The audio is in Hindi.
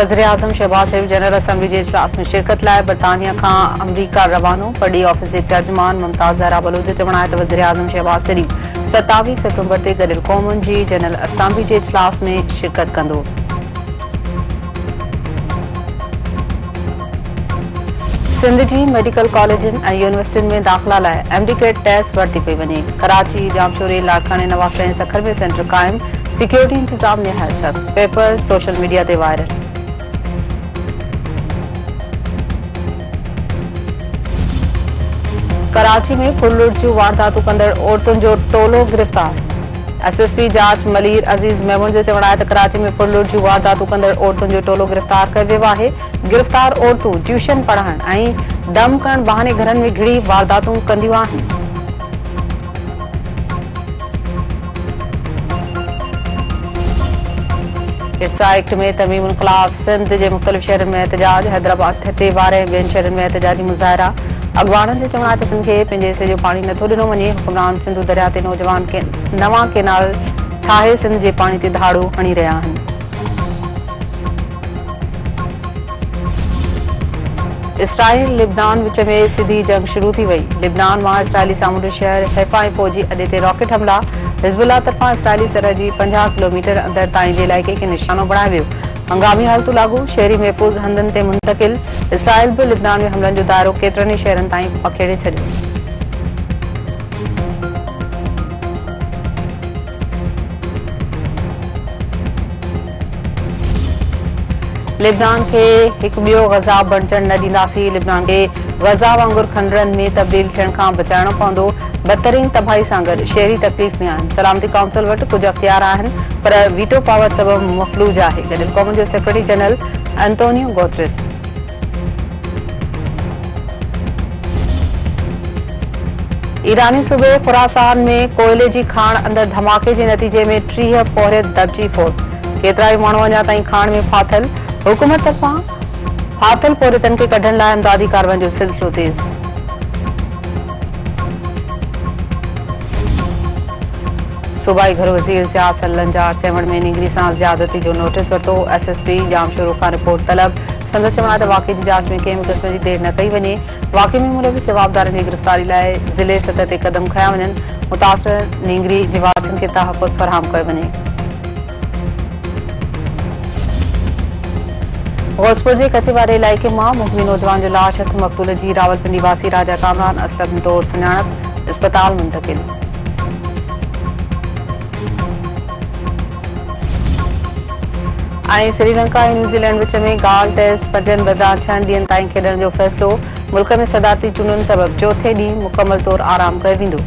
वज़ीर-ए-आज़म शहबाज शरीफ जनरल असम्बली के इजलास में शिरकत लाइ बरतानिया का अमरीका रवानो। पड़ी ऑफिस जे तर्जुमान मुमताज़ ज़हरा बलोच जो चवण आहे त वज़ीर-ए-आज़म शहबाज शरीफ 27 सितंबर ते गॾियल क़ौमुनि जी जनरल असम्बली के इजलास में शिरकत कंदो। सिंध जी मेडिकल कॉलेजन और यूनिवर्सिटियों में दाखिला लाइ एमडीकेट टेस्ट वरती पई वञे। कराची, जामशोरी, लाड़काने, नवाबशहर, सखर में सेंटर कायम। सिक्योरिटी इंतजाम निहायत सख्त। पेपर सोशल मीडिया ते वायरल। कराची में फुललुट जूं वारदातूं कंदड़ औरतुनि जो टोलो गिरफ़्तार। एसएसपी जांच मलीर अज़ीज़ मेमून जो चवण आहे त कराची में फुललुट जूं वारदातूं कंदड़ औरतुनि जो टोलो गिरफ़्तार कयो वियो आहे। गिरफ़्तार औरतूं ट्यूशन पढ़ण ऐं दम करण बहाने घरनि में घिड़ी वारदातूं कंदियूं आहिनि। इर्सा एक्ट में तमीम ख़िलाफ़ सिंध के मुख़्तलिफ़ शहरनि में एहतजाज। हैदराबाद ते वारे ॿियनि शहरनि में एहतजाजी मुज़ाहिरा। अॻवाननि जो चवण आहे त सिंध खे पंहिंजे हिसे जो पाणी नथो ॾिनो वञे। हुक्मरान सिंधु दरिया ते नौजवान नवां केनाल ठाहे सिंध जे पाणी ते धाड़ो हणी रहिया आहिनि। इसराइल लिबनान विच में सिधी जंग शुरू थी वई। लिबनान मां इसराइली सामूंडी शहर हैफा ऐं फौजी अॾे ते रॉकेट हमला। हिज़बुल्लाह तरफ़ां इसराइली सरहद जी 50 किलोमीटर अंदर ताईं जे इलाइक़े खे निशानो बणायो वियो। हंगामी हालतूं लागू। शहरी महफ़ूज़ हंधनि ते मुंतकिल। इसराइल बि लिबनान में हमलनि जो दायरो केतिरनि ई शहरनि ताईं पखेड़े छॾियो। लिबनान के एक ॿियो गज़ा बणजण न ॾींदासीं। लिबनान के गज़ा वांगुरु खंडरनि में तब्दील थियण खां बचाइणो पवंदो। बदतरीन तबाही सां गॾु शहरी तकलीफ़ में आहिनि। सलामती काउंसिल वटि कुझु अख़्तियार आहिनि पर वीटो पावर सबबि मफ़लूज आहे। गॾियल क़ौमुनि जो सेक्रेटरी जनरल एंटोनियो गुतेरेस। ईरानी सूबे खुरासान में कोयले जी खाण अंदर धमाके के नतीजे में 30 पोहरियत दबजी फोत। केतिरा ई माण्हू अञा ताईं खाण में फाथल। हुकूमत तरफ़ां फाथल पोहरियतनि खे कढण लाइ इमदादी कार्रवाई जो सिलसिलो तेज़। सूबाई घर वज़ीर ज़िया सल्लन जा सेवण में निगरी सां ज़्यादती जो नोटिस वरितो। एसएसपी जामशोरो खां रिपोर्ट तलब। संदसि चवण आहे त वाक़े जी जांच में कंहिं बि क़िस्म जी देर न कई वञे। वाक़े में मुलविस जवाबदारनि जी गिरफ़्तारी लाइ ज़िले सतह ते क़दम खंया वञनि। मुतासिर नींगरी जे वारसनि खे तहफ़्फ़ुज़ फ़राहम कयो वञे। गौसपुर के कचे वारे इलाइक़े मां मुहमी नौजवान जो लाश हथ मक़तूल जी। रावलपिंडी वासी राजा कामरान असलम तौर सुञाणप। अस्पताल मुंतकिल। श्रीलंका और न्यूजीलैंड विच में गाल टेस्ट 5 बदिरां 6 ॾींहनि ताईं खेॾण जो फ़ैसिलो। मुल्क में सदारती चूंडुनि सबबि चौथे ॾींहुं मुकमल तौर आराम कयो वेंदो।